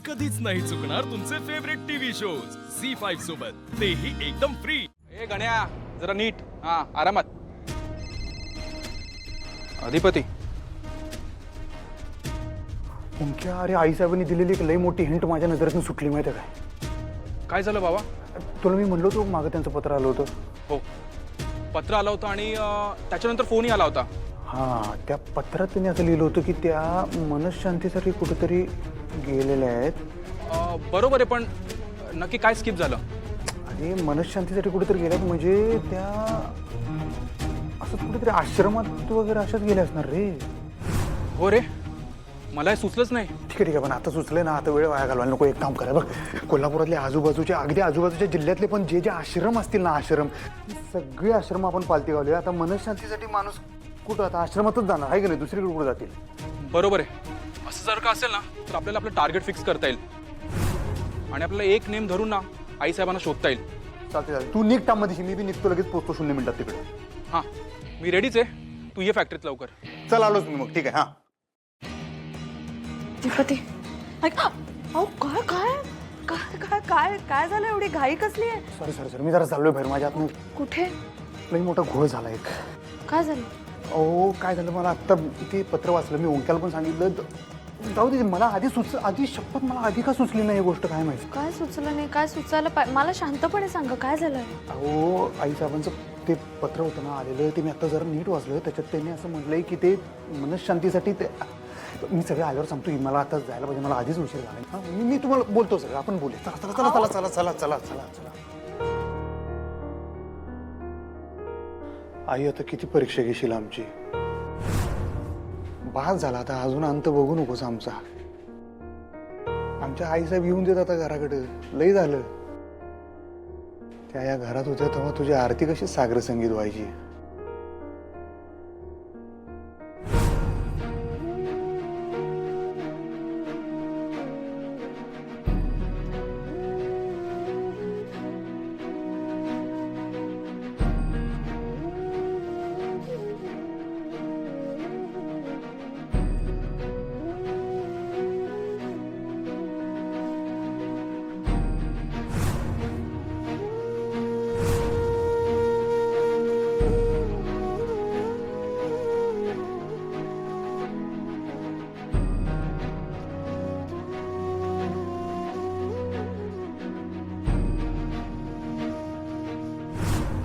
कधीच नाही चुकणार तुमचे फेवरेट टीव्ही शोज झी5 सोबत, तेही एकदम फ्री। ए गण्या, जरा नीट, हा आरामात। अधिपती ओंक्या, अरे आईसाहेबांनी दिलेली एक लई मोठी हिंट माझ्या नजरेतून सुटली, माहिती आहे काय झालं बाबा? काय? तुला मी म्हणलो होतो मागं त्यांचं पत्र आलं होतं. हो, पत्र आलं होतं आणि त्याच्यानंतर फोनही आला होता। हां, त्या पत्रात त्यांनी असं लिहिलं होतं की त्या मनशांतीसाठी कुठेतरी गेलेल्या आहेत. बरोबर आहे, पण नक्की काय स्किप झालं? आणि मनशांतीसाठी कुठेतरी गेल्यात म्हणजे त्या असं कुठेतरी आश्रमात वगैरे अशाच गेल्या असणार रे. हो रे, मला हे सुचलंच नाही। ठीक आहे, पण आता सुचलंय ना, आता वेळ वाया घालवायला नको. एक काम करा बघ, कोल्हापुरातले आजूबाजूचे, अगदी आजूबाजूच्या जिल्ह्यातले पण जे जे आश्रम असतील ना, आश्रम, सगळे आश्रम आपण पालती घालूया. आता मनशांतीसाठी माणूस कुठं आता आश्रमातच जाणार आहे की नाही, दुसरीकडे कुठं जातील? बरोबर आहे, असं जर का असेल ना तर आपल्याला आपलं टार्गेट फिक्स करता येईल आणि आपल्याला एक नेम धरून ना आईसाहेबांना शोधता येईल। चालते, तू निघ टामध्ये, मी बी निघतो, लगेच पोचतो 0 मिनिटात तिकडे. हां, मी रेडीच आहे, तू ये फॅक्टरीत लवकर। चल आलोच मी मग, ठीक आहे. हां अधिपती, अहो काय काय काय काय काय काय झालं? एवढी घाई कसली आहे? सॉरी, मी जरा चाललोय बाहेर. माझ्या आतून कुठे? लई मोठा घोळ झाला एक. काय झालं? अहो काय झालं, मला आत्ता ते पत्र वाचलं, मी ओंक्याला पण सांगितलं. जाऊ दे, मला आधी शपथ मला आधी का सुचली नाही ही गोष्ट, काय माहिती. काय सुचलं नाही? काय सुचायला मला शांतपणे सांगा, काय झालंय? अहो आईसाहेबांचं ते पत्र होतं ना आलेलं, ते मी आता जरा नीट वाचलं. त्याच्यात त्यांनी असं म्हटलंय की ते मनशांतीसाठी ते, मी सगळं आल्यावर सांगतो. मला आता जायला पाहिजे, मला आधीच उशीर झाला. हां, मी तुम्हाला बोलतो सगळं, आपण बोलूया. चला चला चला चला चला चला चला चला. आई, आता किती परीक्षा घेशील आमची? बास झाला आता, अजून अंत बघू नकोस आमचा. आमच्या आईसाहेब येऊन देत आता घराकडे, लई झालं. त्या या घरात होत्या तेव्हा तुझी आरती कशी सागर संगीत व्हायची.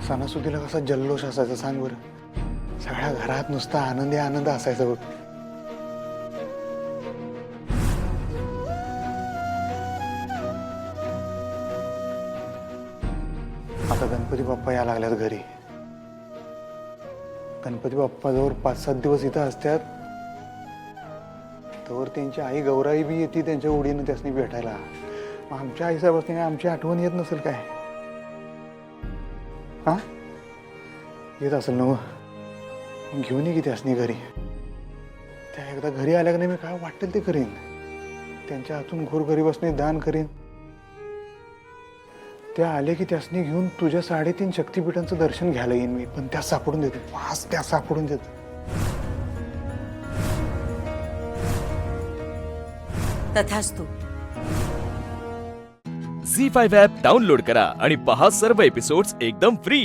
सणासुदीला कसा जल्लोष असायचा सांग बरं. सगळ्या घरात नुसता आनंद असायचा बघ. आता गणपती बाप्पा या लागल्यात घरी. गणपती बाप्पा जवळ 5-7 दिवस इथं असतात, तर त्यांची आई गौराई बी येते त्यांच्या ओढीनं त्यासनी भेटायला. मग आमच्या आईसाहेबांनी काय आमची आठवण येत नसेल काय? हा, येत असेल ना, घेऊन ये की त्यासनी घरी. त्या एकदा घरी आल्या का नाही, मी काय वाटेल ते करीन. त्यांच्या हातून गोरगरिबासनी दान करीन. त्या आले की त्यासनी घेऊन तुझ्या 3.5 शक्तिपीठांचं दर्शन घ्यायला येईन मी. पण त्या सापडून देतो, पास त्या सापडून देतो. तथास्तु। झी5 ॲप डाउनलोड करा आणि पहा सर्व एपिसोड्स एकदम फ्री।